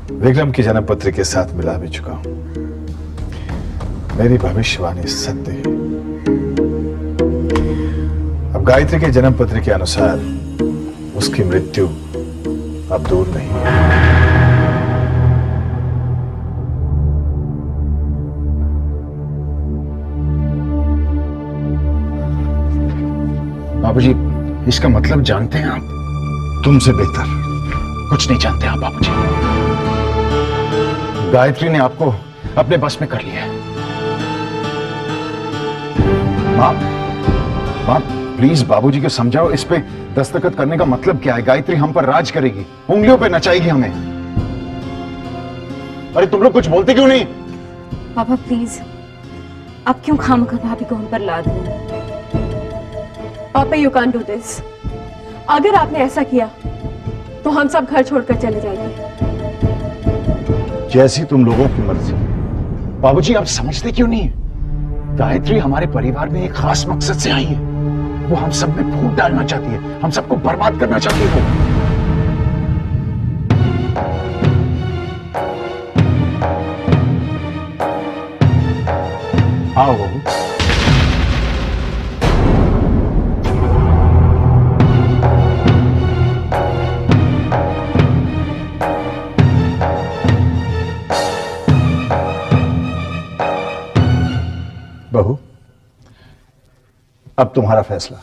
विक्रम की जन्म पत्री के साथ मिला भी चुका हूं। मेरी भविष्यवाणी सत्य है। अब गायत्री के जन्म पत्र के अनुसार उसकी मृत्यु अब दूर नहीं है। बाबूजी, इसका मतलब जानते हैं आप? तुमसे बेहतर कुछ नहीं जानते आप बाबूजी। गायत्री ने आपको अपने बस में कर लिया है। मां, प्लीज बाबूजी को समझाओ, इस पे दस्तखत करने का मतलब क्या है? गायत्री हम पर राज करेगी, उंगलियों पे नचाएगी हमें। अरे तुम लोग कुछ बोलते क्यों नहीं? पापा प्लीज, आप क्यों खामखा भाभी को हम पर लाद रहे हैं? पापा यू कांट डू दिस। अगर आपने ऐसा किया तो हम सब घर छोड़कर चले जाएंगे। जैसी तुम लोगों की मर्जी। बाबूजी आप समझते क्यों नहीं? गायत्री हमारे परिवार में एक खास मकसद से आई है। वो हम सब में फूट डालना चाहती है, हम सबको बर्बाद करना चाहती है। वो आओ बहू। बहू, अब तुम्हारा फैसला।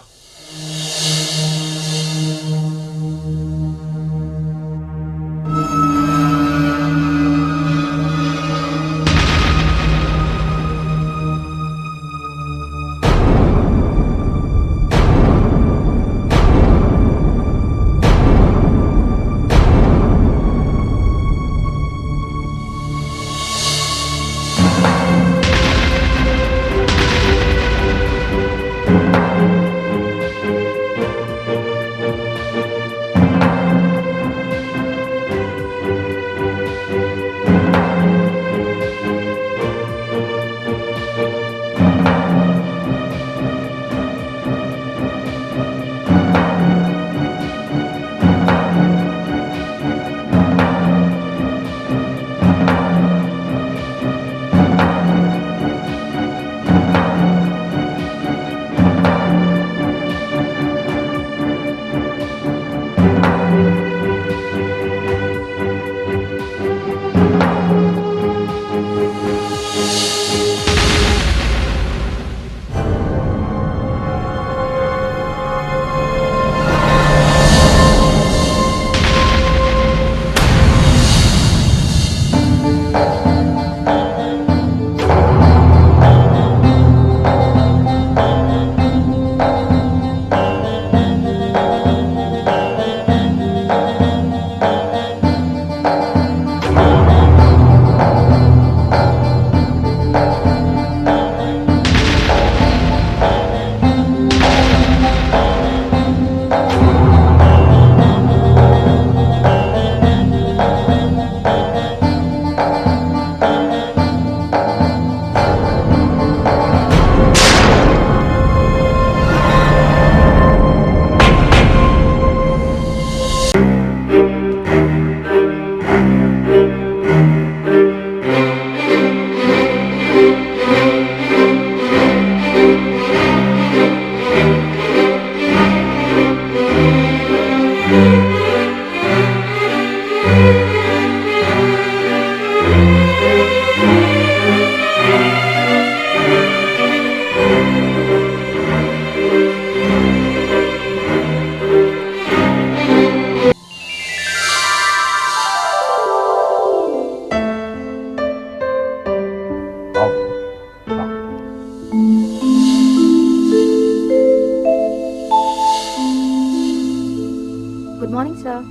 Good morning sir.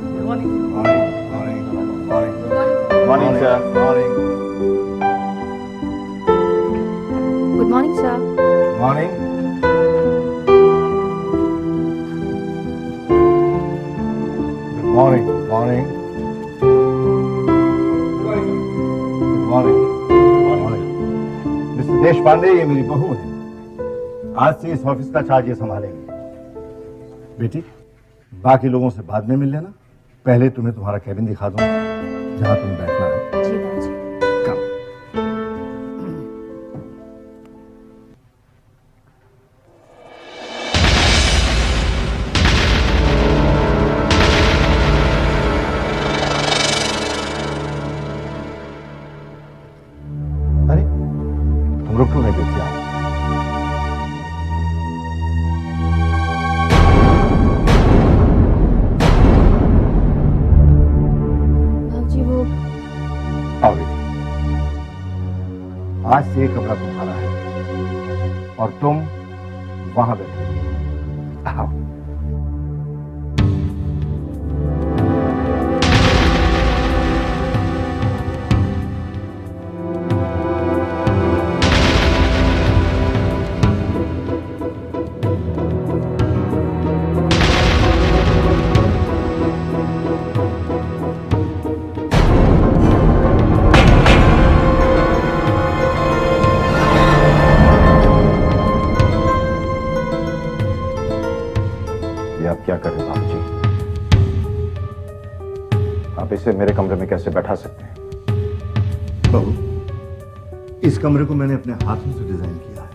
Good morning. Morning, sir. Morning. Good morning sir. Morning. Good morning. Morning. Good morning. Morning. Mister Deshpande, ये मेरी बहू है। आज से इस ऑफिस का चार्ज ये संभालेंगे। बेटी, बाकी लोगों से बाद में मिल लेना, पहले तुम्हें तुम्हारा कैबिन दिखा दूं जहां तुम्हें बैठना है। जी बाबूजी। कम। अरे तुम रुक क्यों नहीं देखते आप? बाबूजी वो आओ बेटी, आज से ये कमरा तुम्हारा है और तुम वहां बैठो। आओ। ये आप क्या कर रहे हो बाबूजी? आप इसे मेरे कमरे में कैसे बैठा सकते हैं? बहू, इस कमरे को मैंने अपने हाथों से डिजाइन किया है,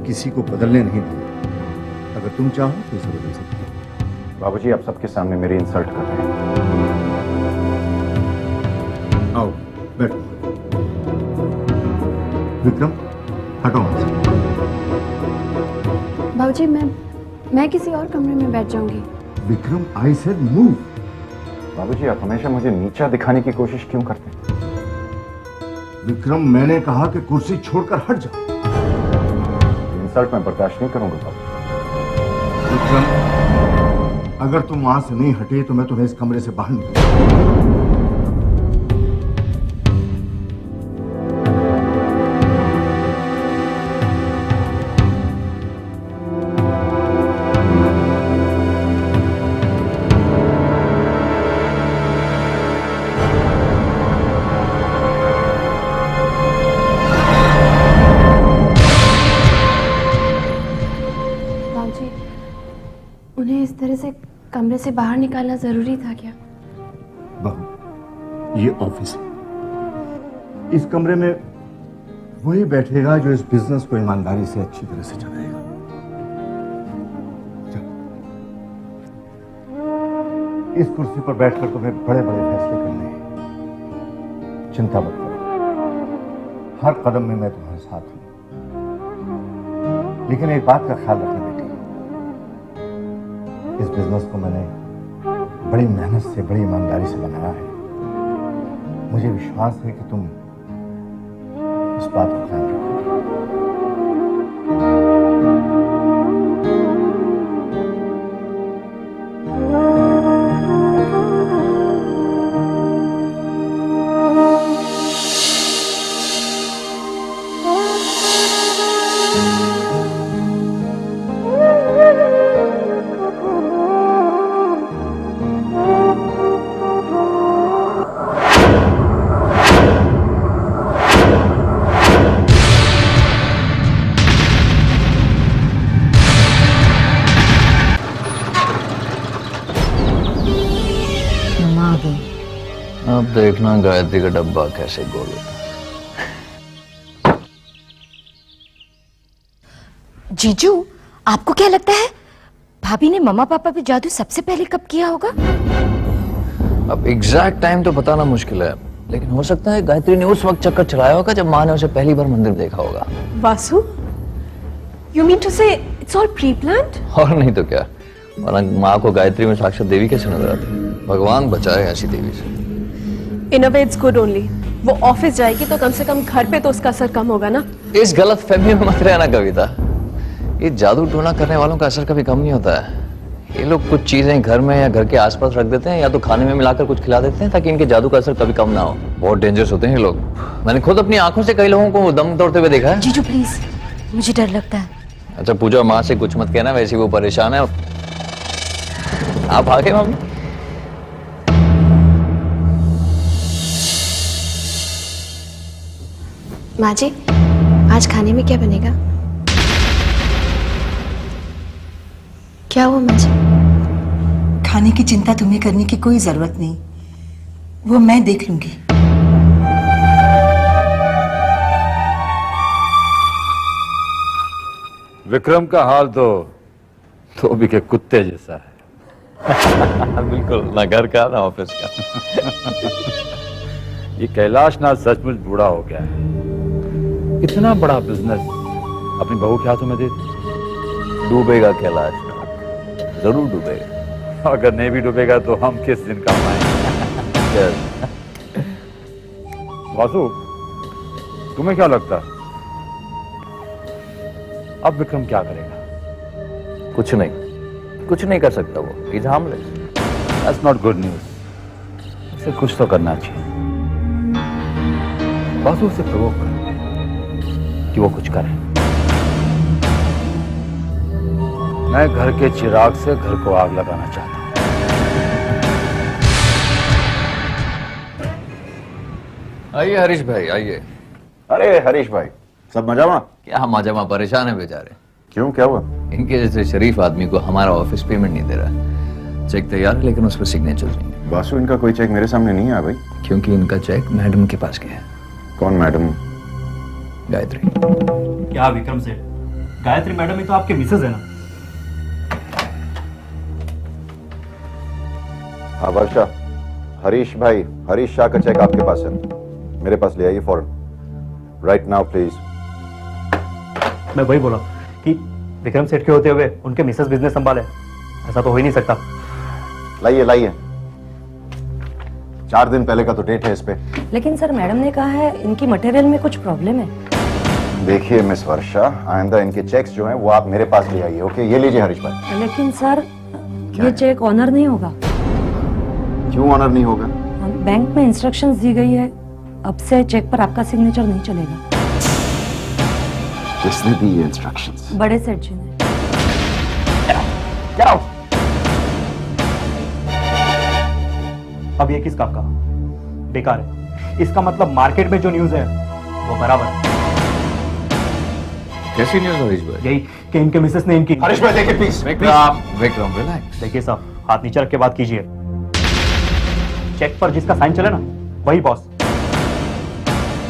किसी को बदलने नहीं दिया। अगर तुम चाहो तो इसे बदल सकते हो। बाबूजी, आप सबके सामने मेरी इंसल्ट कर रहे हैं। आओ बैठो। विक्रम, हटो वहां से। बाबूजी मैं किसी और कमरे में बैठ जाऊंगी। Vikram, I said move. बाबूजी, आप हमेशा मुझे नीचा दिखाने की कोशिश क्यों करते हैं? विक्रम, मैंने कहा कि कुर्सी छोड़कर हट जाओ। इंसल्ट मैं बर्दाश्त नहीं करूंगा बाबू। विक्रम, अगर तुम वहां से नहीं हटे तो मैं तुम्हें इस कमरे से बाहर निकालूंगा। बाबूजी उन्हें इस तरह से कमरे से बाहर निकालना जरूरी था क्या? बहू, ये ऑफिस है। इस कमरे में वही बैठेगा जो इस बिजनेस को ईमानदारी से अच्छी तरह से चलाएगा। चलो। इस कुर्सी पर बैठकर तुम्हें बड़े बड़े फैसले करने हैं। चिंता मत करो, हर कदम में मैं तुम्हारे साथ हूं। लेकिन एक बात का ख्याल रखना बेटी, इस बिजनेस को मैंने बड़ी मेहनत से, बड़ी ईमानदारी से बनाया है। मुझे विश्वास है कि तुम इस बात को ख्याल रखोगे। अब देखना गायत्री का डब्बा कैसे गोल होता है। जीजू, आपको क्या लगता है भाभी ने मम्मा पापा पे जादू सबसे पहले कब किया होगा? अब एग्जैक्ट टाइम तो बताना मुश्किल है, लेकिन हो सकता है गायत्री ने उस वक्त चक्कर चलाया होगा जब माँ ने उसे पहली बार मंदिर देखा होगा। Vasu, you mean to say it's all pre-planned? और नहीं तो क्या, वरना माँ को गायत्री में साक्षात देवी कैसे नजर आती? भगवान बचाए ऐसी देवी से। In a way it's good only. वो ऑफिस जाएगी तो कम से कम घर पे तो उसका असर कम होगा ना। इस गलत फहमी में मत रहना कविता, ये जादू टोना करने वालों का असर कभी कम नहीं होता है। ये लोग कुछ चीजें घर में या घर के आसपास रख देते हैं या तो खाने में मिलाकर कुछ खिला देते हैं ताकि इनके जादू का असर कभी कम ना हो। बहुत डेंजरस होते हैं ये लोग, मैंने खुद अपनी आंखों से कई लोगों को दम तोड़ते हुए देखा है। जीजू प्लीज, मुझे डर लगता है। अच्छा पूजा, माँ से कुछ मत कहना, वैसे वो परेशान है। आप आ गए मम्मी? माँ जी, आज खाने में क्या बनेगा? क्या हुआ माँ जी? खाने की चिंता तुम्हें करने की कोई जरूरत नहीं, वो मैं देख लूंगी। विक्रम का हाल तो धोबी के कुत्ते जैसा है। बिल्कुल, ना घर का ना ऑफिस का। ये कैलाश नाथ सचमुच बूढ़ा हो गया है। इतना बड़ा बिजनेस अपनी बहू के हाथों में दे दी। डूबेगा कैलाश नाथ, जरूर डूबेगा। अगर नहीं भी डूबेगा तो हम किस दिन काम आएंगे? वासु, तुम्हें क्या लगता है अब विक्रम क्या करेगा? कुछ नहीं कर सकता वो। Is harmless. That's not good news. उसे कुछ तो करना चाहिए। वासु उसे प्रोवोक करो कि वो कुछ करे। मैं घर के चिराग से घर को आग लगाना चाहता हूं। आइए हरीश भाई, आइए। अरे हरीश भाई, सब मजा में? क्या मजा, परेशान है बेचारे। क्यों, क्या हुआ? इनके जैसे शरीफ आदमी को हमारा ऑफिस पेमेंट नहीं दे रहा। चेक तैयार है लेकिन उस पर सिग्नेचर नहीं। वासु, इनका कोई चेक मेरे सामने नहीं आया भाई। क्योंकि इनका चेक मैडम के पास गया है। कौन मैडम? गायत्री। क्या विक्रम सेठ, गायत्री मैडम ही तो आपके मिसेज है ना? हाँ वर्षा, हरीश भाई, हरीश शाह का चेक आपके पास है, मेरे पास ले आइए फौरन, राइट नाउ प्लीज। मैं वही बोला कि विक्रम सेठ के होते हुए उनके मिसेस बिजनेस संभाले, ऐसा तो हो ही नहीं सकता। लाइए लाइए, 4 दिन पहले का तो डेट है इस पे। लेकिन सर मैडम ने कहा है इनकी मटेरियल में कुछ प्रॉब्लम है। देखिए मिस वर्षा, आइंदा इनके चेक्स जो हैं वो आप मेरे पास ले आइए, ओके? ये लीजिए हरीश भाई। लेकिन सर ये चेक ऑनर नहीं होगा। क्यों ऑनर नहीं होगा? बैंक में इंस्ट्रक्शंस दी गई है, अब से चेक पर आपका सिग्नेचर नहीं चलेगा। किसने दी ये इंस्ट्रक्शंस? बड़े सेठ जी ने। Get out! अब ये किस काम का? बेकार है। इसका मतलब मार्केट में जो न्यूज है वो बराबर है। कैसी न्यूज हरीश भाई? यही कि इनके मिसेस ने इनकी। हरीश भाई देखिए प्लीज। विक्रम रिलैक्स। देखिए साहब, हाथ नीचे रख के बात कीजिए। चेक पर जिसका साइन चले ना वही बॉस,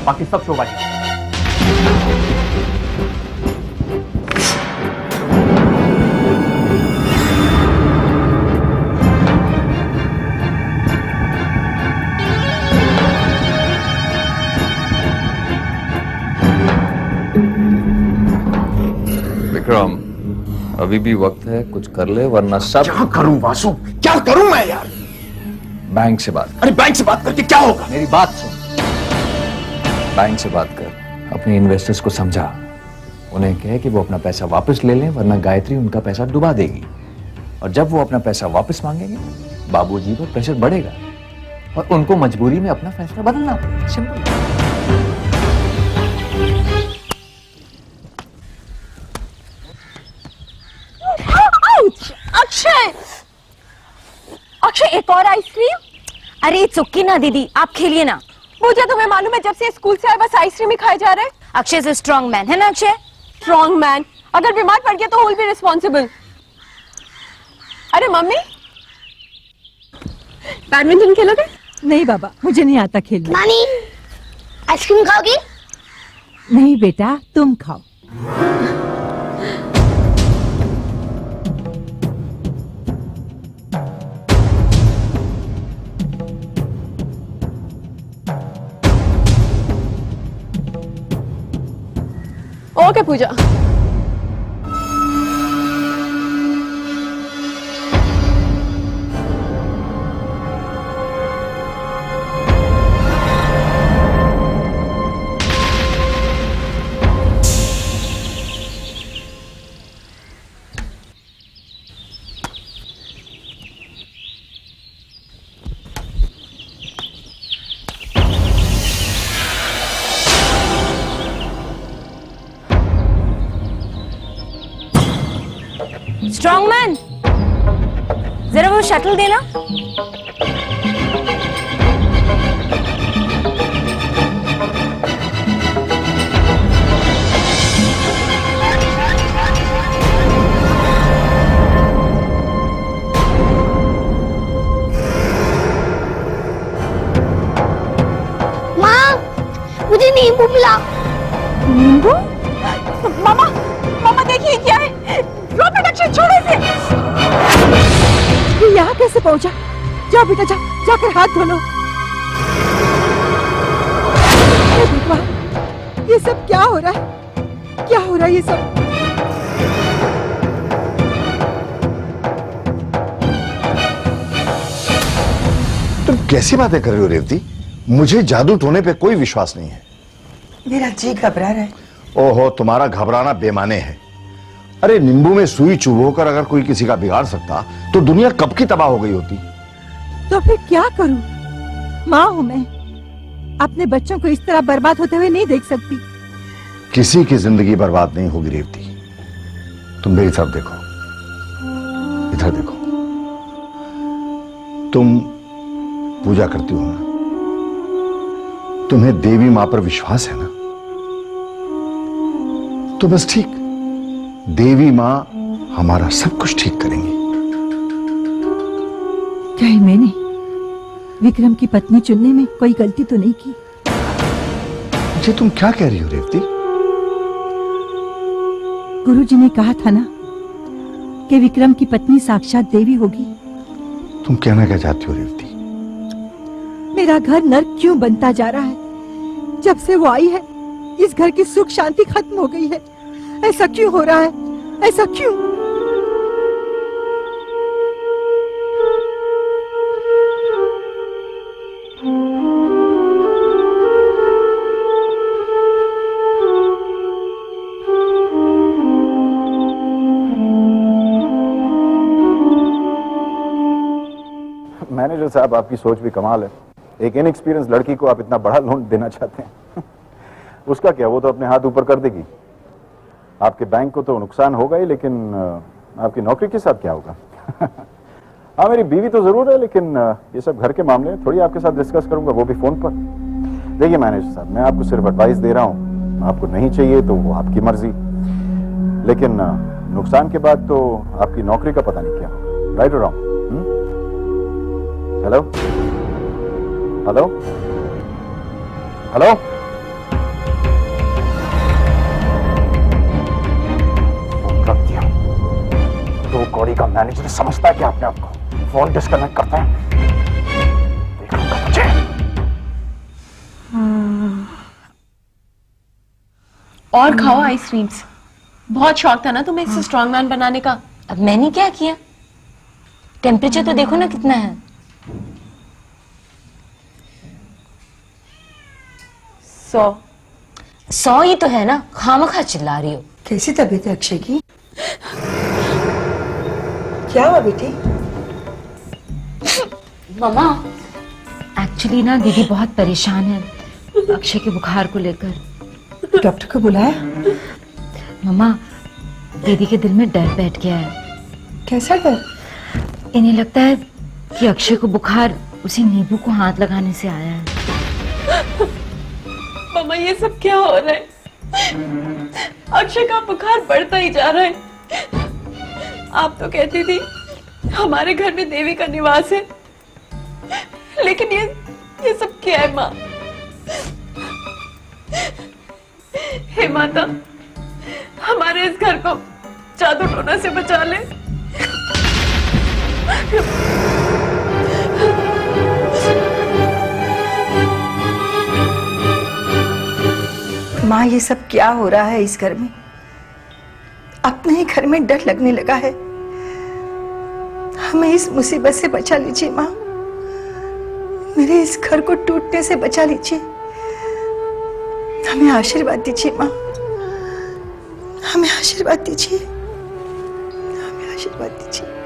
बाकी सब शोबाजी। विक्रम, अभी भी वक्त है, कुछ कर ले वरना सब। क्या करूं वासु, क्या करूं मैं यार? बैंक से बात। अरे बैंक से बात करके क्या होगा? मेरी बात सुन। बैंक से बात कर, अपने इन्वेस्टर्स को समझा, उन्हें कहे कि वो अपना पैसा वापस ले लें वरना गायत्री उनका पैसा डुबा देगी। और जब वो अपना पैसा वापस मांगेंगे, बाबूजी पर प्रेशर बढ़ेगा और उनको मजबूरी में अपना फैसला बदलना पड़ेगा। सिंपल। अक्षय, अक्षय एक और आइसक्रीम? अरे चुक्की ना दीदी, आप खेलिए ना। मुझे तुम्हें मालूम है जब से स्कूल से आए बस आइसक्रीम ही खाए जा रहे हैं। अक्षय इज स्ट्रॉन्ग मैन, है ना अक्षय? स्ट्रॉन्ग मैन, अगर बीमार पड़ गया तो विल बी रिस्पॉन्सिबल। अरे मम्मी, बैडमिंटन खेलोगे? नहीं बाबा, मुझे नहीं आता खेलना। नानी, आइसक्रीम खाओगी? नहीं बेटा, तुम खाओ। ओके पूजा। स्ट्रॉन्ग मैन, जरा वो शटल देना। नींबू मिला। नींबू? मामा, मामा देखिए क्या है? ड्रॉप प्रोटेक्शन छोड़ो इसे। ये यहाँ कैसे पहुंचा? जाओ बेटा जाओ, जाकर हाथ धो लो। हे भगवान, ये सब क्या हो रहा है? क्या हो रहा है ये सब? तुम कैसी बातें कर रही हो रेवती? मुझे जादू टोने पे कोई विश्वास नहीं है। मेरा जी घबरा रहा है। ओहो, तुम्हारा घबराना बेमाने है। अरे नींबू में सुई चुभोकर अगर कोई किसी का बिगाड़ सकता तो दुनिया कब की तबाह हो गई होती। तो फिर क्या करूं? माँ हूं मैं, अपने बच्चों को इस तरह बर्बाद होते हुए नहीं देख सकती। किसी की जिंदगी बर्बाद नहीं होगी रेवती। तुम मेरी तरफ देखो, इधर देखो। तुम पूजा करती हो ना? तुम्हें देवी मां पर विश्वास है ना? तो बस ठीक, देवी मां हमारा सब कुछ ठीक करेंगी। कहीं मैंने विक्रम की पत्नी चुनने में कोई गलती तो नहीं की? ये तुम क्या कह रही हो रेवती? गुरुजी ने कहा था ना कि विक्रम की पत्नी साक्षात देवी होगी। तुम कहना क्या चाहती हो रेवती? मेरा घर नर्क क्यों बनता जा रहा है? जब से वो आई है इस घर की सुख शांति खत्म हो गई है। ऐसा क्यों हो रहा है? ऐसा क्यों? मैनेजर साहब, आपकी सोच भी कमाल है। एक इनएक्सपीरियंस लड़की को आप इतना बड़ा लोन देना चाहते हैं। उसका क्या, वो तो अपने हाथ ऊपर कर देगी। आपके बैंक को तो नुकसान होगा ही, लेकिन आपकी नौकरी के साथ क्या होगा? हाँ, मेरी बीवी तो जरूर है, लेकिन ये सब घर के मामले थोड़ी आपके साथ डिस्कस करूंगा, वो भी फोन पर। देखिए मैनेजर साहब, मैं आपको सिर्फ एडवाइस दे रहा हूँ। आपको नहीं चाहिए तो वो आपकी मर्जी, लेकिन नुकसान के बाद तो आपकी नौकरी का पता नहीं क्या होगा। राइट और रॉन्ग? हेलो हेलो हेलो, रख दिया। दो कौड़ी का मैनेजर समझता है कि आपने आपको फोन डिस्कनेक्ट करता है। देख लूंगा मुझे। और खाओ आइसक्रीम्स। बहुत शौक था ना तुम्हें इससे स्ट्रॉन्ग मैन बनाने का। अब मैंने क्या किया? टेम्परेचर तो देखो ना कितना है। 100 ही तो है ना, खामखा चिल्ला रही हो। कैसी तबीयत है अक्षय की? क्या हुआ बेटी? मम्मा, एक्चुअली ना दीदी बहुत परेशान है अक्षय के बुखार को लेकर। डॉक्टर को बुलाया? मम्मा, दीदी के दिल में डर बैठ गया है। कैसा डर? इन्हें लगता है कि अक्षय को बुखार उसी नींबू को हाथ लगाने से आया है। मम्मा, ये सब क्या हो रहा है? अक्षय का बुखार बढ़ता ही जा रहा है। आप तो कहती थी हमारे घर में देवी का निवास है, लेकिन ये सब क्या है माँ? हे माता, हमारे इस घर को जादू टोना से बचा ले। माँ, ये सब क्या हो रहा है इस घर में? अपने ही घर में डर लगने लगा है। हमें इस मुसीबत से बचा लीजिए माँ। मेरे इस घर को टूटने से बचा लीजिए। हमें आशीर्वाद दीजिए माँ, हमें आशीर्वाद दीजिए, हमें आशीर्वाद दीजिए।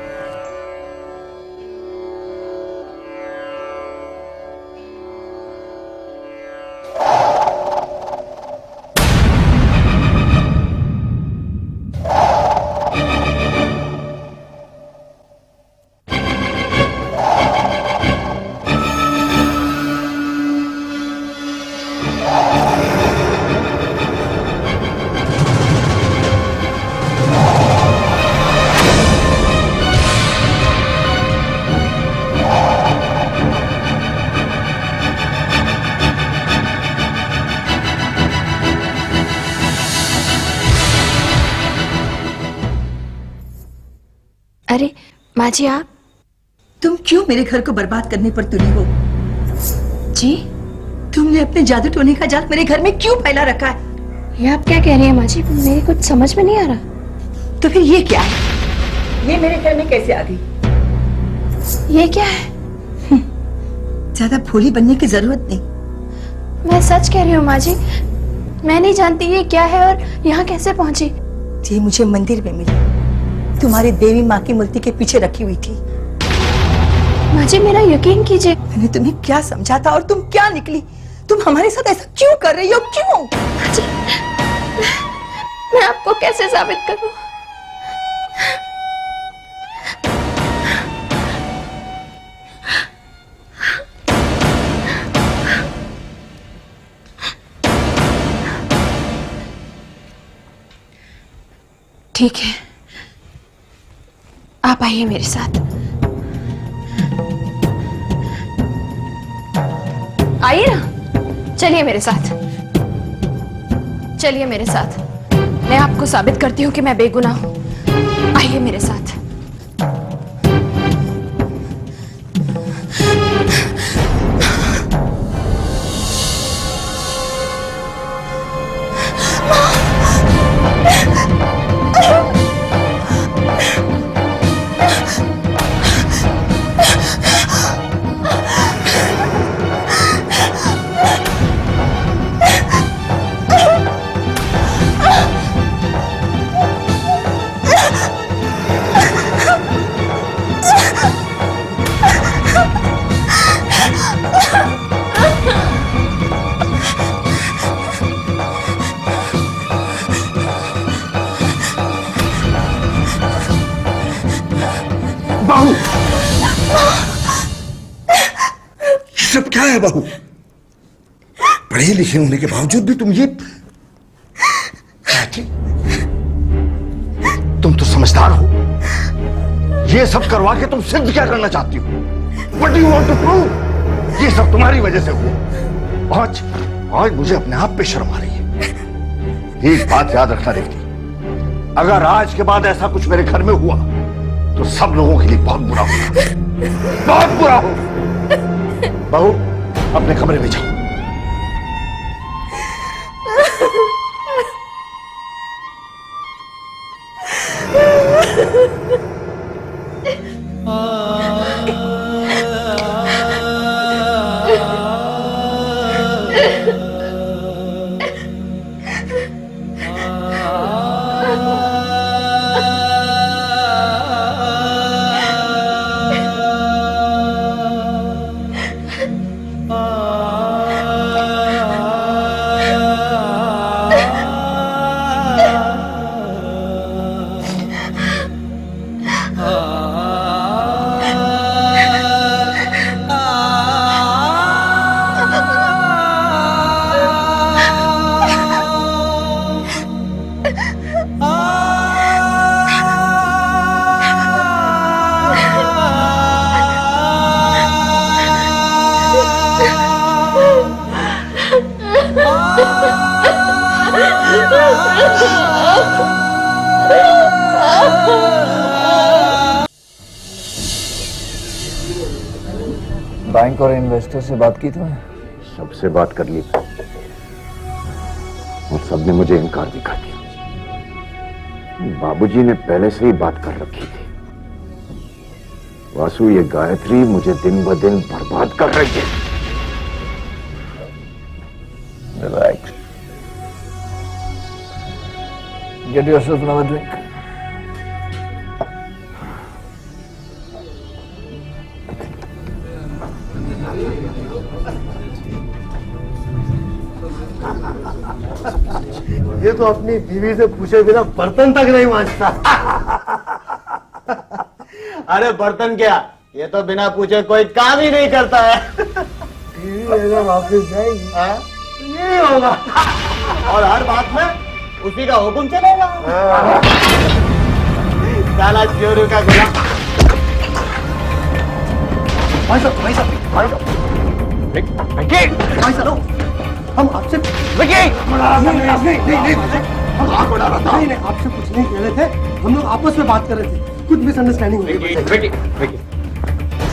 अरे माँ जी आप? तुम क्यों मेरे घर को बर्बाद करने पर तुली हो? जी तुमने अपने जादू टोने का जाल मेरे घर में क्यों फैला रखा है? ये आप क्या कह रही हैं माँ जी? मेरे कुछ समझ में नहीं आ रहा। तो फिर ये क्या है? ये मेरे घर में कैसे आ गई? ये क्या है? ज्यादा भोली बनने की जरूरत नहीं। मैं सच कह रही हूँ माँ जी, मैं नहीं जानती ये क्या है और यहाँ कैसे पहुँची। ये मुझे मंदिर में मिली, तुम्हारी देवी माँ की मूर्ति के पीछे रखी हुई थी। माँ जी मेरा यकीन कीजिए। मैंने तुम्हें क्या समझा था और तुम क्या निकली? तुम हमारे साथ ऐसा क्यों कर रही हो? क्यों? माँ जी मैं आपको कैसे साबित करूँ? ठीक है, आप आइए मेरे साथ। आइए ना, चलिए मेरे साथ, चलिए मेरे साथ। मैं आपको साबित करती हूँ कि मैं बेगुनाह हूँ। आइए मेरे साथ। बाहू, सब क्या है बाहू? पढ़े लिखे होने के बावजूद भी तुम ये तुम तो समझदार हो। ये सब करवा के तुम सिद्ध क्या करना चाहती हो? What do you want to prove? ये सब तुम्हारी वजह से हुआ। आज मुझे अपने आप पे शर्म आ रही है। एक बात याद रखना देखती, अगर आज के बाद ऐसा कुछ मेरे घर में हुआ तो सब लोगों के लिए बहुत बुरा होगा, बहुत बुरा हो। बहू, अपने कमरे में जाओ। बैंक और इन्वेस्टर से बात की तुमने? सबसे बात कर ली और सबने मुझे इनकार भी कर दिया। बाबूजी ने पहले से ही बात कर रखी थी। वासु, ये गायत्री मुझे दिन ब दिन बर्बाद कर रही है। Relax. Get yourself another drink. ये तो अपनी बीवी से पूछे बिना बर्तन तक नहीं मांजता। अरे बर्तन क्या, ये तो बिना पूछे कोई काम ही नहीं करता है। बीवी अगर वापस जाएगी तो यही होगा और हर बात में उसी का हुक्म चलेगा। काला चोरू का गुलाम। भाई साहब हम आपसे नहीं हम आपसे कुछ नहीं कह रहे थे। हम लोग आपस में बात कर रहे थे। कुछ मिसअंडरस्टैंडिंग हो गई।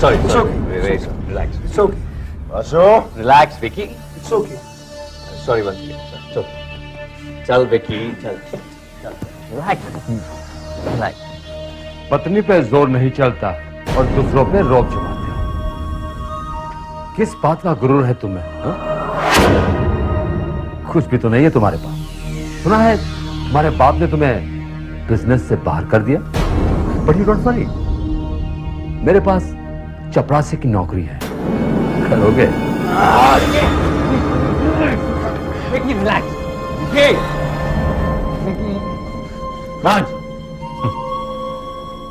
Sorry okay. Relax it's okay, बसो relax Vicky it's okay. Sorry once again चल विकी चल रिलैक्स पत्नी पे जोर नहीं चलता और दूसरों पे रोब जमाते हो। किस बात का गुरूर है तुम्हें हा? कुछ भी तो नहीं है तुम्हारे पास। सुना है तुम्हारे बाप ने तुम्हें बिजनेस से बाहर कर दिया, बट यू डोंट वरी, मेरे पास चपरासी की नौकरी है, करोगे?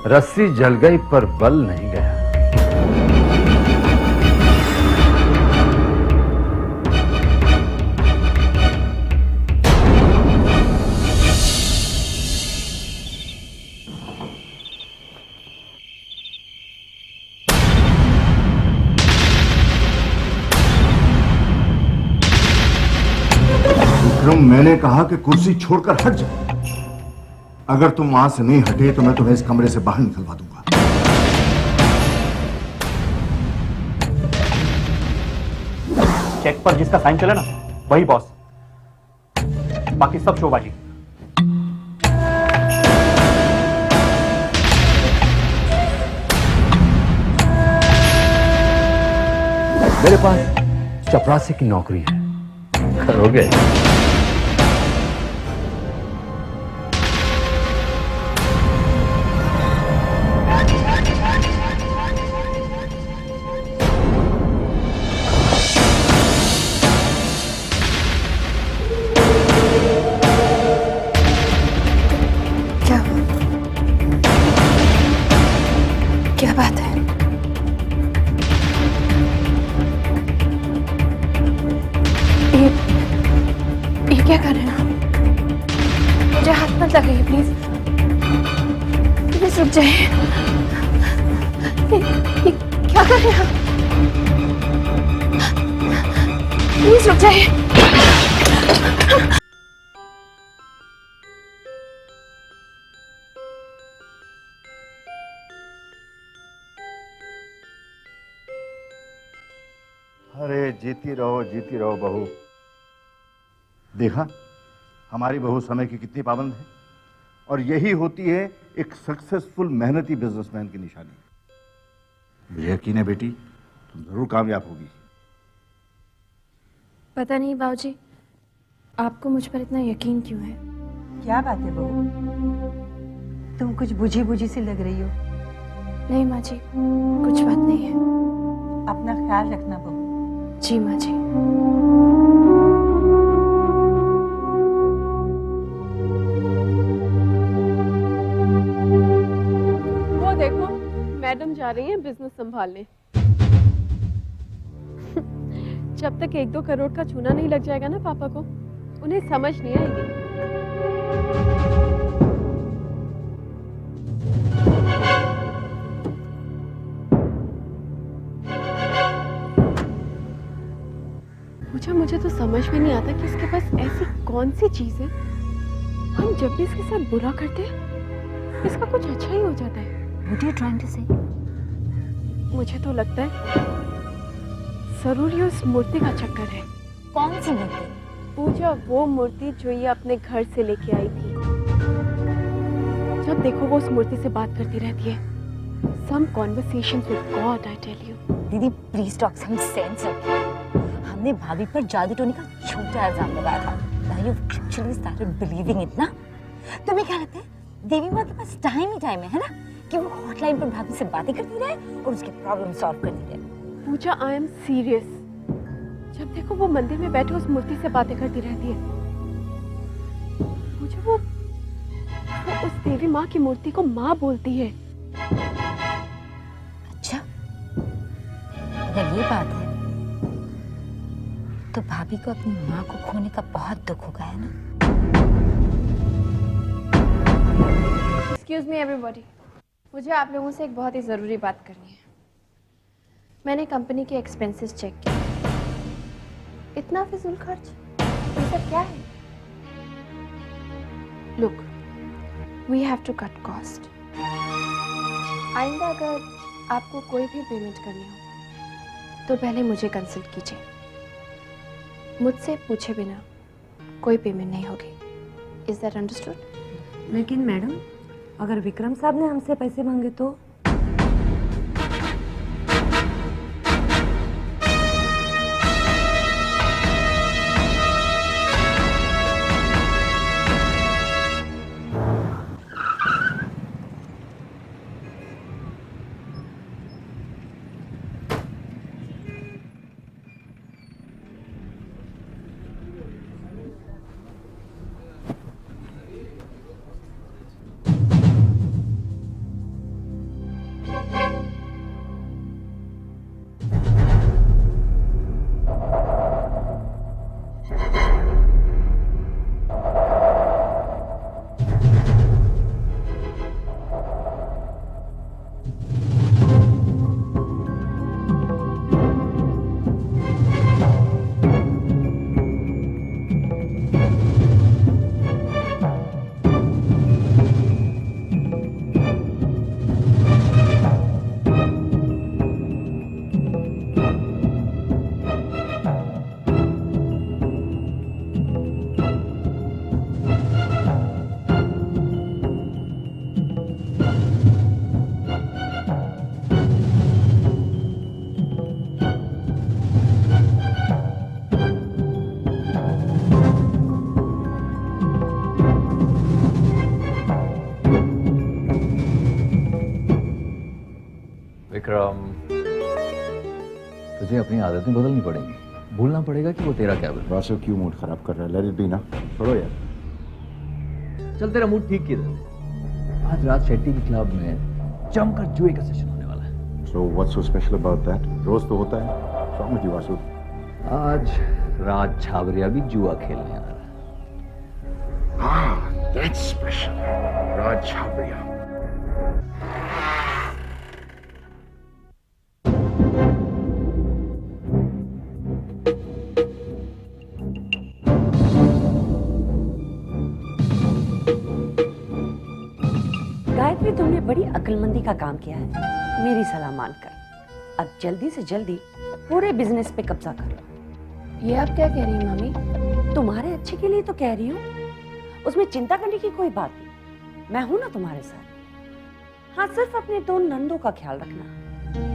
रस्सी जल गई पर बल नहीं गया। विक्रम, मैंने कहा कि कुर्सी छोड़कर हट जाओ। अगर तुम वहां से नहीं हटे तो मैं तुम्हें इस कमरे से बाहर निकलवा दूंगा। चेक पर जिसका साइन चले ना वही बॉस, बाकी सब शोबाजी। मेरे पास चपरासी की नौकरी है, करोगे? क्या बात है? ये क्या कर रहे हैं आप? मुझे हाथ मत लगाइए प्लीज, प्लीज रुक जाइए। ये क्या कर रहे हैं आप? प्लीज रुक जाइए। अरे जीती रहो बहू। देखा हमारी बहू समय की कितनी पाबंद है, और यही होती है एक सक्सेसफुल मेहनती बिजनेसमैन की निशानी। मुझे यकीन है बेटी, तुम जरूर कामयाब होगी। पता नहीं बाबूजी, आपको मुझ पर इतना यकीन क्यों है? क्या बात है बहू, तुम कुछ बुझी बुझी सी लग रही हो। नहीं माँ जी, कुछ बात नहीं है। अपना ख्याल रखना बहू। जी माँ जी। वो देखो, मैडम जा रही हैं बिजनेस संभालने। जब तक 1-2 करोड़ का चूना नहीं लग जाएगा ना पापा को, उन्हें समझ नहीं आएगी। मुझे तो समझ में नहीं आता कि इसके पास ऐसी कौन सी चीज है, हम जब भी इसके साथ बुरा करते हैं इसका कुछ अच्छा ही हो जाता है। What are you trying to say? मुझे तो लगता है जरूर ये उस मूर्ति का चक्कर है। कौन सी मूर्ति? पूजा, वो मूर्ति जो ये अपने घर से लेके आई थी। जब देखो वो उस मूर्ति से बात करती रहती है। Some conversations with God, I tell you. दीदी प्लीज टॉक सम सेंस। हमने भाभी पर जादू टोने का झूठा इल्जाम लगाया था। Now you actually started believing it ना? तुम्हें क्या लगता है देवी माँ के पास टाइम ही टाइम है ना, कि वो हॉटलाइन पर भाभी से बातें करती रहे और उसके प्रॉब्लम सॉल्व करती रहे। पूजा, आई एम सीरियस। जब देखो वो मंदिर में बैठे उस मूर्ति से बातें करती रहती है। मुझे वो उस देवी माँ की मूर्ति को माँ बोलती है। अच्छा, अगर ये बात है तो भाभी को अपनी माँ को खोने का बहुत दुख हो गया है ना। एक्सक्यूज मी एवरीबॉडी, मुझे आप लोगों से एक बहुत ही ज़रूरी बात करनी है। मैंने कंपनी के एक्सपेंसेस चेक किए। इतना फिजूल खर्च, ये सब क्या है? Look, we have to cut cost. आइंदा अगर आपको कोई भी पेमेंट करनी हो तो पहले मुझे कंसल्ट कीजिए। मुझसे पूछे बिना कोई पेमेंट नहीं होगी। Is that understood? लेकिन मैडम, अगर विक्रम साहब ने हमसे पैसे मांगे तो? विक्रम, तुझे अपनी आदतें बदलनी पड़ेंगी। भूलना पड़ेगा कि वो तेरा क्या बना। वासु क्यों मूड खराब कर रहा है? लेट इट बी ना, छोड़ो यार। चल तेरा मूड ठीक किधर। आज रात शेट्टी के क्लब में जमकर जुए का सेशन होने वाला है। So what's so special about that? रोज तो होता है। What's wrong with you, Vasu? आज राज छाबरिया भी जुआ खेलने आ रहा है। That's special. राज छाबरिया। गायत्री, तुमने बड़ी अक्लमंदी का काम किया है, मेरी सलाह मानकर। अब जल्दी से जल्दी पूरे बिजनेस पे कब्जा कर लो। ये आप क्या कह रही हैं मामी? तुम्हारे अच्छे के लिए तो कह रही हूँ, उसमें चिंता करने की कोई बात नहीं। मैं हूं ना तुम्हारे साथ। हाँ, सिर्फ अपने 2 नंदों का ख्याल रखना।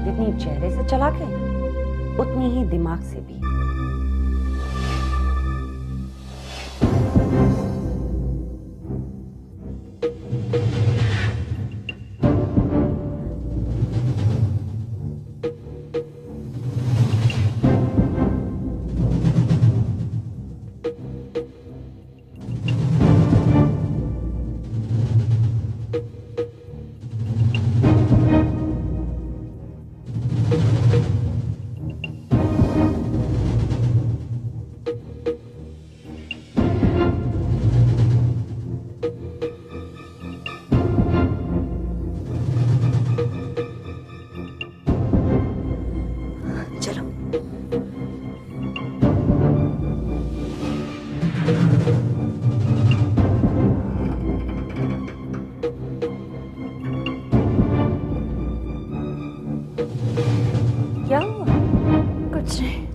जितनी चेहरे से चलाक है, उतनी ही दिमाग से भी। क्या हुआ? कुछ नहीं।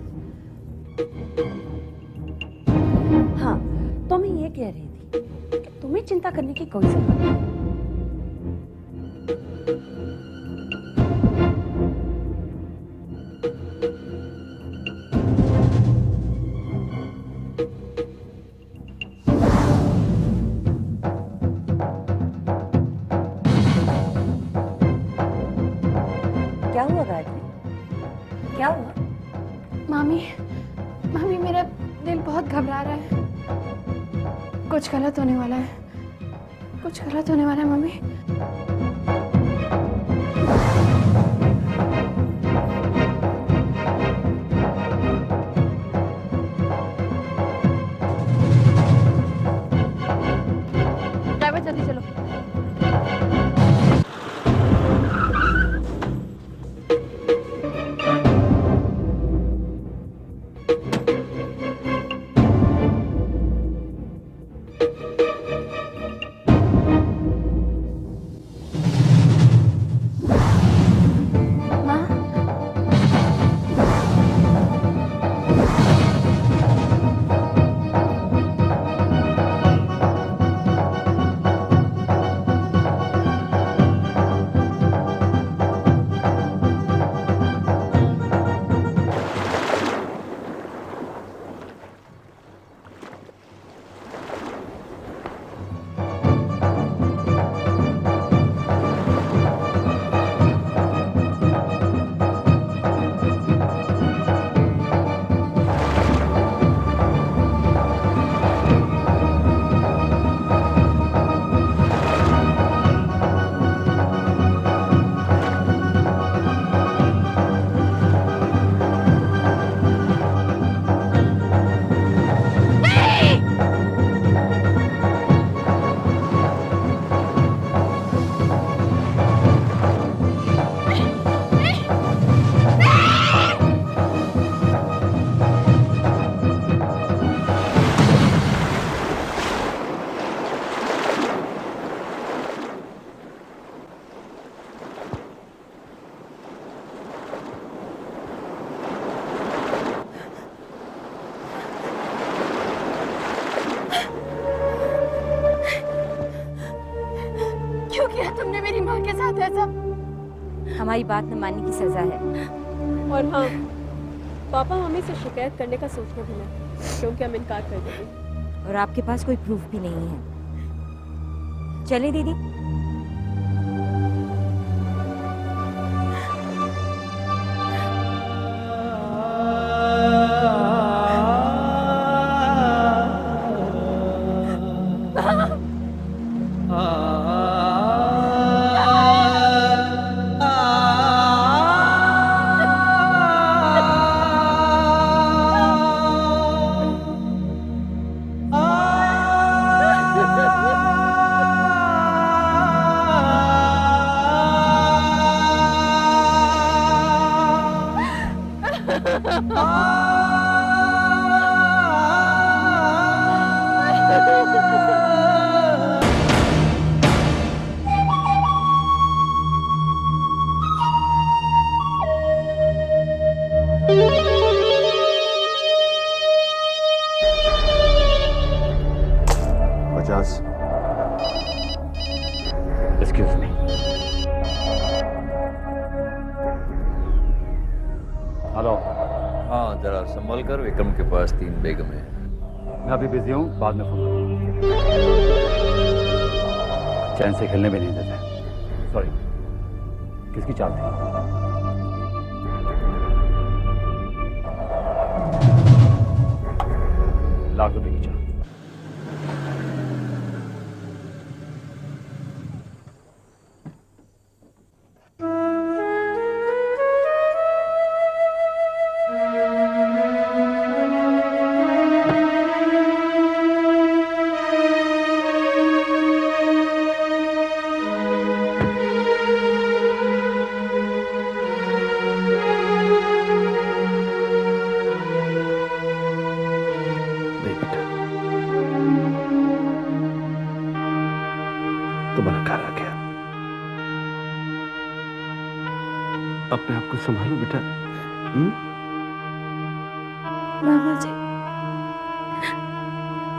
हाँ, तो मैं ये कह रही थी कि तुम्हें चिंता करने की कोई जरूरत नहीं। क्या हुआ गायत्री? क्या हुआ? मामी, मामी मेरा दिल बहुत घबरा रहा है। कुछ गलत होने वाला है। कुछ गलत होने वाला है मामी। ड्राइवर जल्दी चलो। हमारी बात न मानने की सजा है। और हाँ, पापा हमें से शिकायत करने का सोचना भी ना, क्योंकि हम इनकार कर देंगे। और आपके पास कोई प्रूफ भी नहीं है। चले दीदी। Excuse me. हेलो। हाँ जरा संभल कर, विक्रम के पास 3 बेगम है। मैं अभी बिजी हूँ, बाद में फोन करूँगा। चैन से खेलने भी नहीं देते। सॉरी, किसकी चाल थी? लाख रुपए की चाल। तुम्हारा घर आ गया। अपने आप को संभालो बेटा। मामा जी,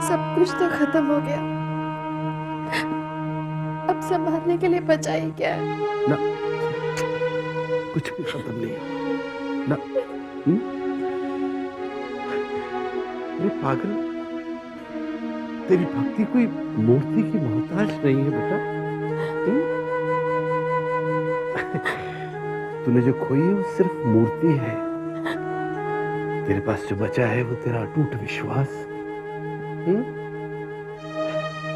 सब कुछ तो खत्म हो गया, अब संभालने के लिए बचा ही क्या है? ना, कुछ भी खत्म नहीं ना। अरे पागल, तेरी भक्ति कोई मूर्ति की मोहताज नहीं है बेटा। तूने जो खोई है वो सिर्फ मूर्ति है। तेरे पास जो बचा है वो तेरा अटूट विश्वास,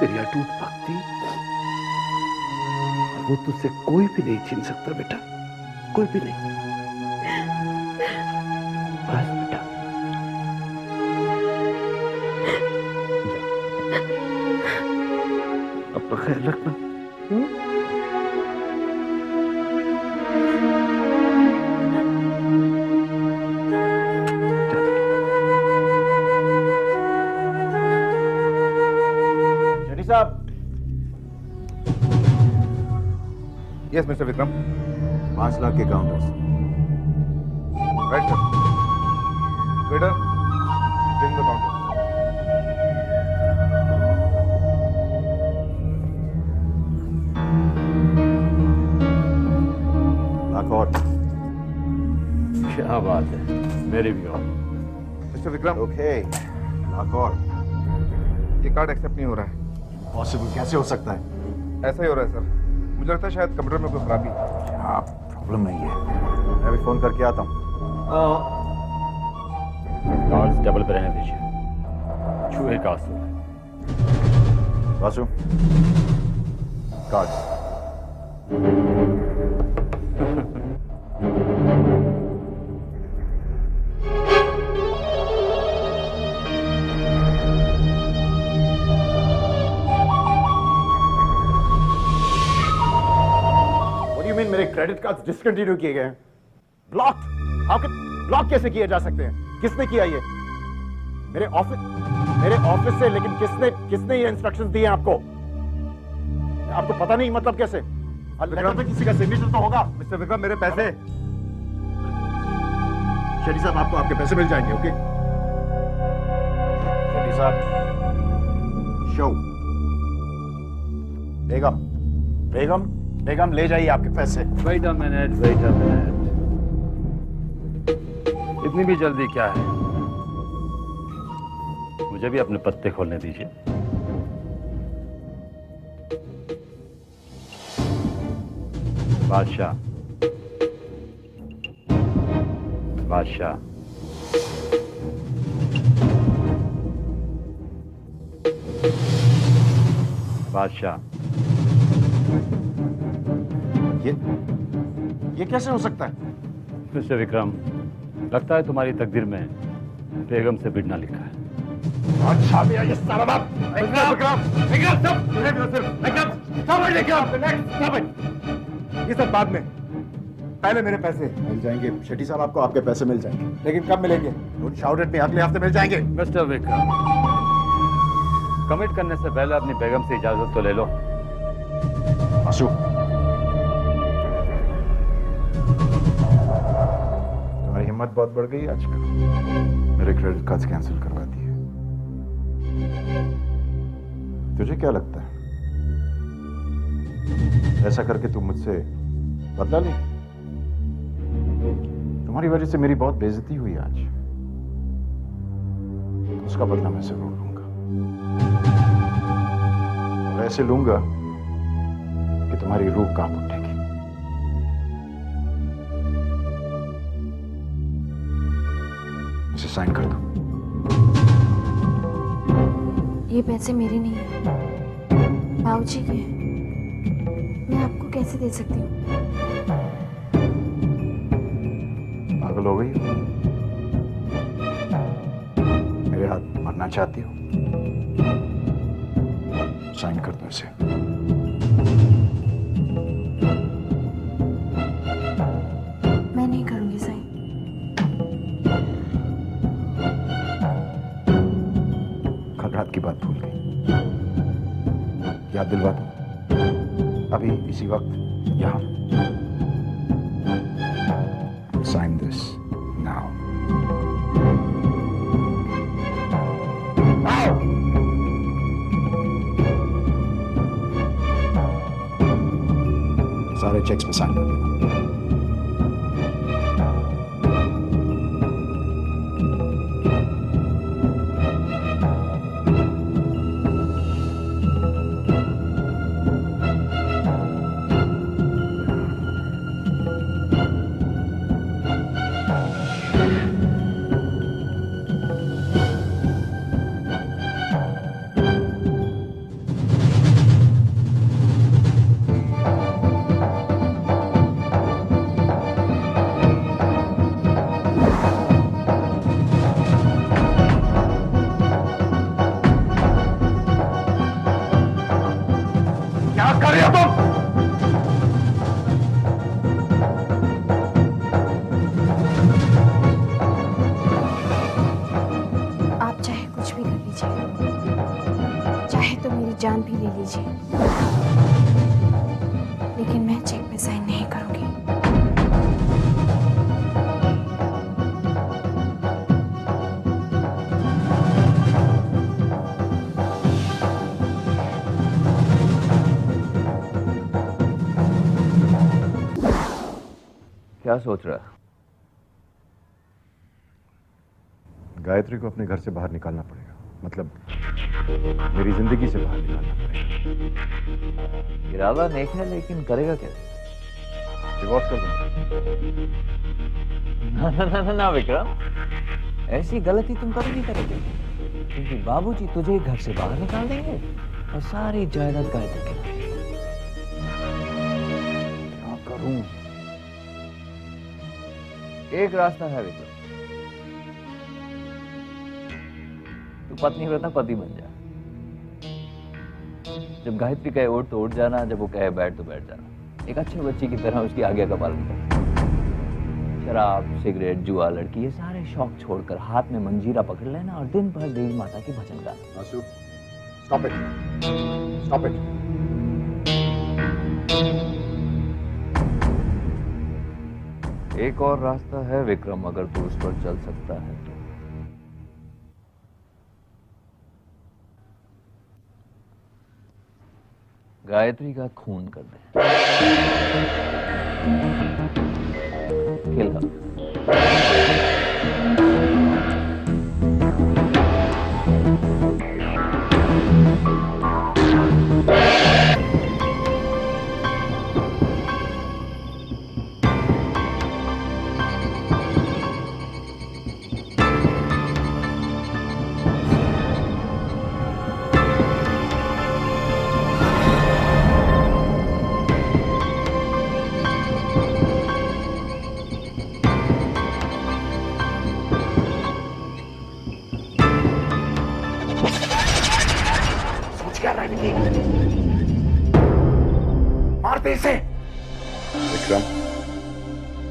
तेरी अटूट भक्ति, और वो तुझसे कोई भी नहीं छीन सकता बेटा, कोई भी नहीं। बस बेटा, अपना ख्याल रखना। साहब। Yes mister Vikram. 5 लाख के counters. Right sir. Waiter, give the counter. Lakh और। क्या बात है, मेरे भी और। मिस्टर विक्रम, ओके, लाख और। ये कार्ड एक्सेप्ट नहीं हो रहा है। पॉसिबल कैसे हो सकता है? ऐसा ही हो रहा है सर। मुझे लगता है शायद कंप्यूटर में कोई खराबी है। क्या प्रॉब्लम नहीं है? मैं अभी फोन करके आता हूँ। कार्ड्स डबल पे रहने दीजिए, चूहे का असर है। वासु, कार्ड्स। मेरे क्रेडिट कार्ड डिसकंटिन्यू किए गए हैं। ब्लॉक? आपके ब्लॉक कैसे किए जा सकते हैं? किसने किया ये? मेरे ऑफिस से, लेकिन किसने ये इंस्ट्रक्शंस दिए आपको? आपको पता नहीं मतलब कैसे? लेटर पे किसी का सिग्नेचर तो होगा। मिस्टर विक्रम, मेरे पैसे। शेट्टी साहब, आपको आपके पैसे मिल जाएंगे। ओके शेट्टी साहब। शो बेगम, बेगम ले जाइए आपके पैसे। Wait a minute, wait a minute. इतनी भी जल्दी क्या है? मुझे भी अपने पत्ते खोलने दीजिए। बादशाह, बादशाह, बादशाह। ये कैसे हो सकता है? मिस्टर विक्रम, लगता है तुम्हारी तकदीर में बेगम से भिड़ना लिखा है। अच्छा भैया ये सारा बात। ये सब बाद में, पहले मेरे पैसे मिल जाएंगे शेट्टी साहब, आपको आपके पैसे मिल जाएंगे। लेकिन कब मिलेंगे? डोंट शाउट एट मी, अगले हफ्ते मिल जाएंगे। मिस्टर विक्रम, कमिट करने से पहले अपनी बेगम से इजाजत तो ले लो। आंसू, तुम्हारी हिम्मत बहुत बढ़ गई आजकल। मेरे क्रेडिट कार्ड्स कैंसिल करवा दिए। तुझे क्या लगता है ऐसा करके तू मुझसे बदला ले? तुम्हारी वजह से मेरी बहुत बेइज्जती हुई आज, उसका बदला मैं जरूर लूंगा। और ऐसे लूंगा कि तुम्हारी रूह कांप उठेगी। इसे साइन कर दो। ये पैसे मेरे नहीं है, बाबूजी के हैं। मैं आपको कैसे दे सकती हूँ? पागल हो गई हो? मेरे हाथ मरना चाहती हो? साइन कर दो इसे। मैं नहीं करूंगी साइन। कल रात की बात भूल गई, याद दिलवा दो। अभी इसी वक्त यहां। Sign this now. सारे चेक्स पे साइन कर देना। आप चाहे कुछ भी कर लीजिए, चाहे तो मेरी जान भी ले लीजिए, लेकिन मैं चेक पे साइन नहीं करूंगी। क्या सोच रहा है? गायत्री को अपने घर से बाहर निकालना पड़ेगा, मतलब मेरी जिंदगी से बाहर निकालना पड़ेगा। इरादा नेक है, लेकिन करेगा कैसे? डिवोर्स कर दूंगा। ना विक्रम, ऐसी गलती तुम कभी नहीं करोगे, क्योंकि बाबूजी तुझे घर से बाहर निकाल देंगे और सारी जायदाद गायत्री के नाम। क्या करूं? एक रास्ता है विक्रम, तू पत्नी व्रता पति बन जा। जब गायत्री कहे उठ तो उठ जाना, जब वो कहे बैठ तो बैठ जाना। एक अच्छे बच्चे की तरह उसकी आज्ञा का पालन कर। शराब, सिगरेट, जुआ, लड़की, ये सारे शौक छोड़कर हाथ में मंजीरा पकड़ लेना और दिन भर देवी माता की भजन गाना। आंसू, स्टॉप इट, स्टॉप इट। एक और रास्ता है विक्रम, अगर तू उस पर चल सकता है तो। गायत्री का खून कर दे। किल हर। मारते इसे। विक्रम,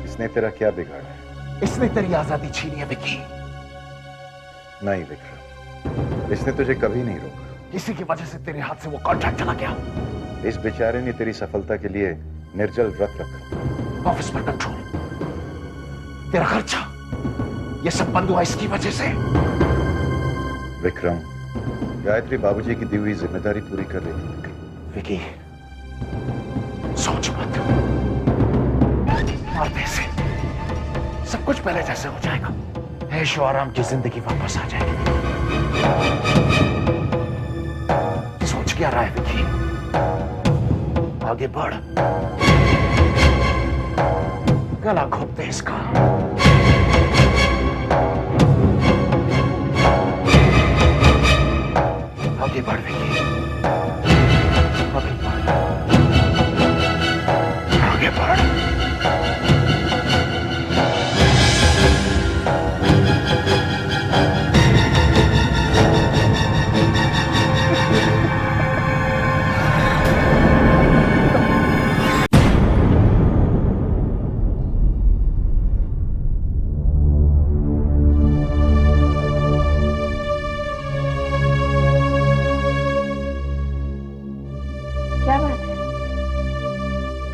इसने तेरा क्या बिगाड़ा है? इसने तेरी आजादी छीनी है विकी। नहीं विक्रम, इसने तुझे कभी नहीं रोका। इसी की वजह से तेरे हाथ से वो कॉन्ट्रैक्ट चला गया। इस बेचारे ने तेरी सफलता के लिए निर्जल व्रत रखा। ऑफिस पर कंट्रोल, तेरा खर्चा, ये सब बंद हुआ इसकी वजह से। विक्रम, गायत्री बाबूजी की दी हुई जिम्मेदारी पूरी कर रही थी। विकी, सोच मत, मारते से सब कुछ पहले जैसे हो जाएगा। ऐशो आराम की जिंदगी वापस आ जाएगी। सोच क्या रहा है विकी? आगे बढ़, गला घोंप दे इसका। आगे बढ़ विकी, आगे बढ़, आगे बढ़। क्या बात है?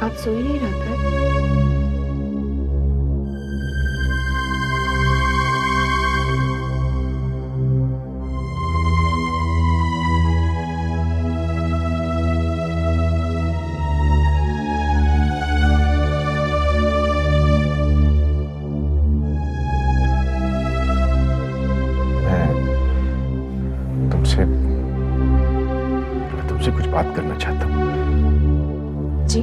आप सो ही नहीं रहे थे? मैं तुमसे कुछ बात करना चाहता हूँ। जी?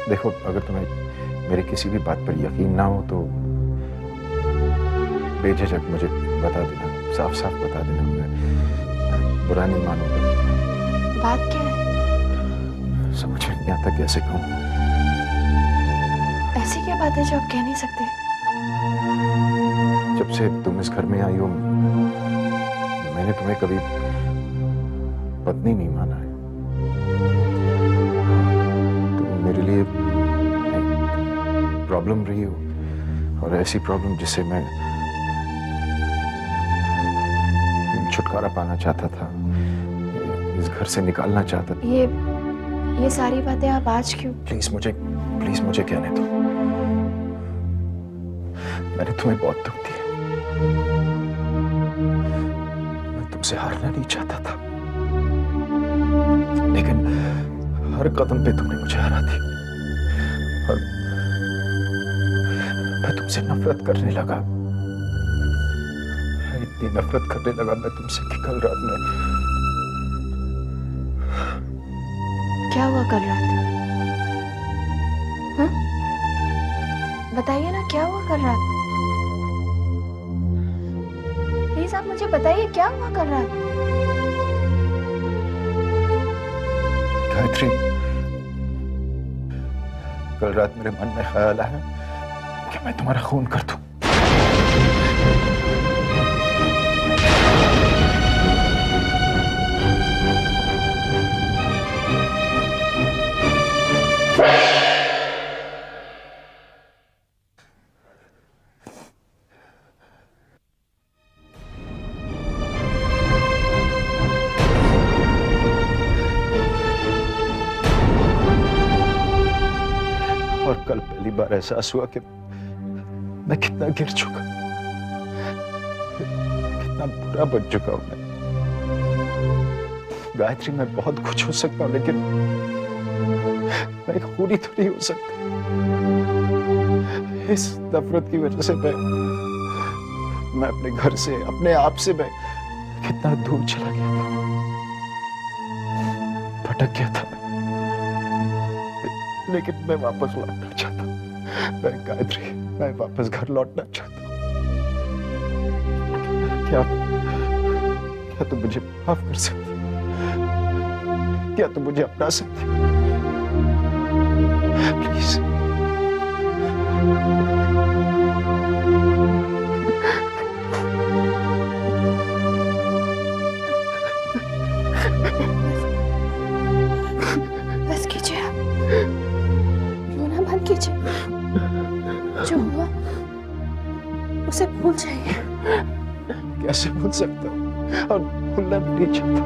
देखो, अगर तुम्हें मेरी किसी भी बात पर यकीन ना हो तो बेझिझक मुझे बता देना, साफ साफ बता देना। मैं बुरा नहीं मानूंगा। बात क्या है? समझ में नहीं आता कैसे कहूँ। ऐसी क्या बात है जो आप कह नहीं सकते? जब से तुम इस घर में आई हो, मैंने तुम्हें कभी पत्नी नहीं माना है। तुम मेरे लिए प्रॉब्लम रही हो, और ऐसी प्रॉब्लम जिससे मैं छुटकारा पाना चाहता था, इस घर से निकालना चाहता था। ये सारी बातें आप आज क्यों? प्लीज मुझे कहने दो। मैंने तुम्हें बहुत दुख दिया। मैं तुमसे हारना नहीं चाहता था, लेकिन हर कदम पे तुमने मुझे हरा दी। और मैं तुमसे नफरत करने लगा। इतनी नफरत करने लगा मैं तुमसे कि कल रात में। क्या हुआ कल रात? हाँ? बताइए ना, क्या हुआ कल रात? प्लीज आप मुझे बताइए, क्या हुआ कल रात? गायत्री, कल रात मेरे मन में ख्याल आया कि मैं तुम्हारा खून कर दूं। और कल पहली बार एहसास हुआ कि मैं कितना गिर चुका, कितना बुरा बन चुका हूं मैं। गायत्री, मैं बहुत कुछ हो सकता हूं, लेकिन मैं एक खूनी तो नहीं हो सकता। इस नफरत की वजह से मैं अपने घर से, अपने आप से मैं कितना दूर चला गया था, भटक गया था। लेकिन मैं वापस लौटना चाहता हूं। मैं गायत्री, मैं वापस घर लौटना चाहता हूं। क्या तुम मुझे माफ कर सकती? क्या तुम मुझे अपना सकती? प्लीज। बस कीजिए आप, रोना बंद कीजिए। जो हुआ उसे भूल जाइए। कैसे भूल सकता हूँ? और भूलना भी नहीं चाहता।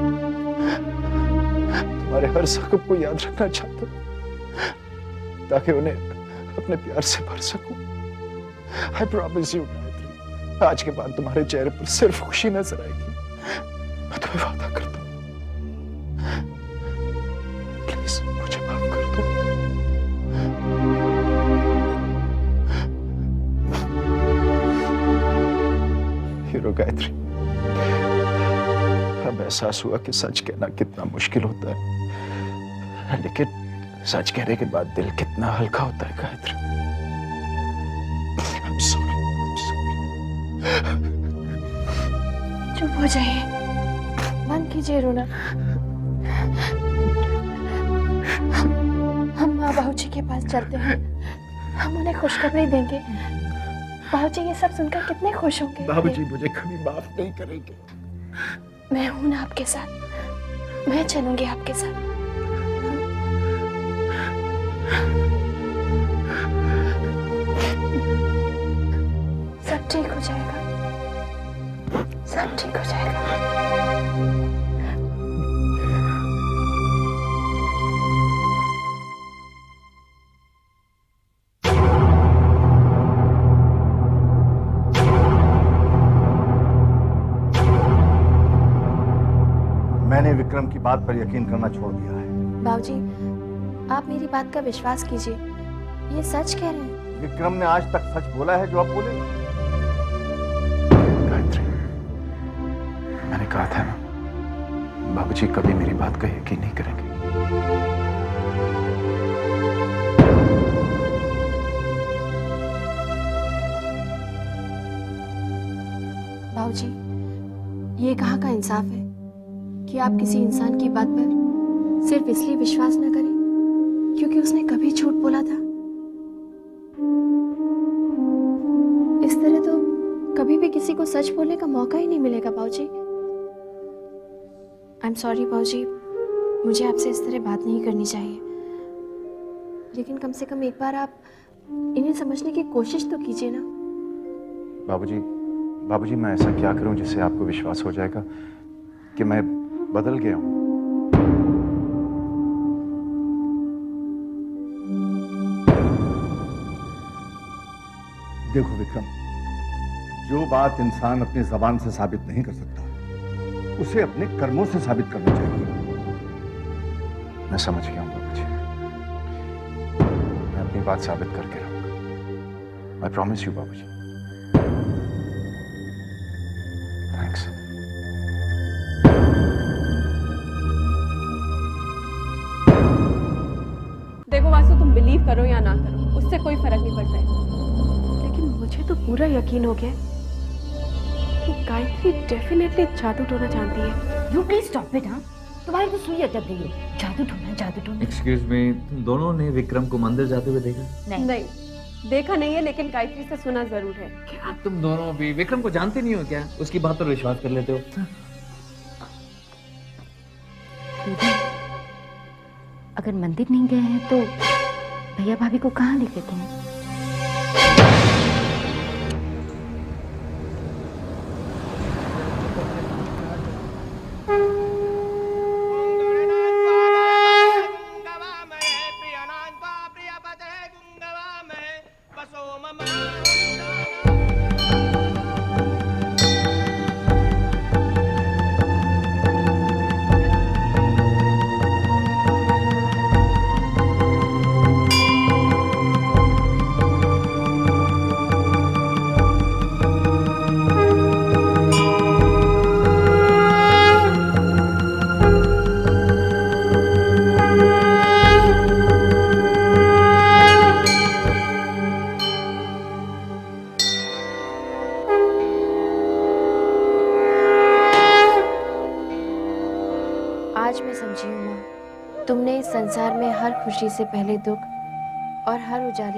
तुम्हारे हर जख्म को याद रखना चाहता हूँ, ताकि उन्हें अपने प्यार से भर सकूं। I promise you, गायत्री, आज के बाद तुम्हारे चेहरे पर सिर्फ खुशी नजर आएगी। मैं तुम्हें वादा करता हूँ। प्लीज मुझे माफ कर दो। हीरो गायत्री, अब एहसास हुआ कि सच कहना कितना मुश्किल होता है, लेकिन सच कहने के बाद दिल कितना हल्का होता है Gayatri. I'm sorry, I'm sorry. चुप हो जाइए, बंद कीजिए रोना। हम माँ बाबूजी के पास चलते हैं, हम उन्हें खुशखबरी देंगे। बाबूजी ये सब सुनकर कितने खुश होंगे। बाबूजी मुझे कभी माफ नहीं करेंगे। मैं हूं ना आपके साथ, मैं चलूंगी आपके साथ। सब ठीक हो जाएगा, सब ठीक हो जाएगा। मैंने विक्रम की बात पर यकीन करना छोड़ दिया है। बाबूजी, आप मेरी बात का विश्वास कीजिए, ये सच कह रहे हैं। विक्रम ने आज तक सच बोला है जो आप बोले। गायत्री, मैंने कहा था ना, बाबूजी कभी मेरी बात का यकीन नहीं करेंगे। बाबूजी, ये कहाँ का इंसाफ है कि आप किसी इंसान की बात पर सिर्फ इसलिए विश्वास न करें क्योंकि उसने कभी झूठ बोला था। इस तरह तो कभी भी किसी को सच बोलने का मौका ही नहीं मिलेगा बाबूजी। आई एम सॉरी बाबूजी, मुझे आपसे इस तरह बात नहीं करनी चाहिए, लेकिन कम से कम एक बार आप इन्हें समझने की कोशिश तो कीजिए ना। बाबूजी, मैं ऐसा क्या करूं जिससे आपको विश्वास हो जाएगा कि मैं बदल गया हूं? देखो विक्रम, जो बात इंसान अपनी जबान से साबित नहीं कर सकता, उसे अपने कर्मों से साबित करना चाहिए। मैं समझ गया हूं बाबूजी, मैं अपनी बात साबित करके रहूंगा। आई प्रॉमिस यू बाबूजी। थैंक्स। देखो वासु, तुम बिलीव करो या ना करो, उससे कोई फर्क नहीं पड़ता है, लेकिन मुझे तो पूरा यकीन हो गया कि गायत्री डेफिनेटली जादू टोना जानती है। You please stop it. हाँ, तुम्हारी तो सुई अटक गई है। जादू टोना, जादू टोना। एक्सक्यूज मी, तुम दोनों ने विक्रम को मंदिर जाते हुए देखा? नहीं, देखा नहीं है, लेकिन गायत्री से सुना जरूर है। क्या तुम दोनों भी विक्रम को जानते नहीं हो क्या? उसकी बात पर विश्वास कर लेते हो? अगर मंदिर नहीं गए हैं तो भैया भाभी को कहाँ लेके गए हैं? आज मैं समझी हूँ माँ, तुमने इस संसार में हर खुशी से पहले दुख और हर उजाले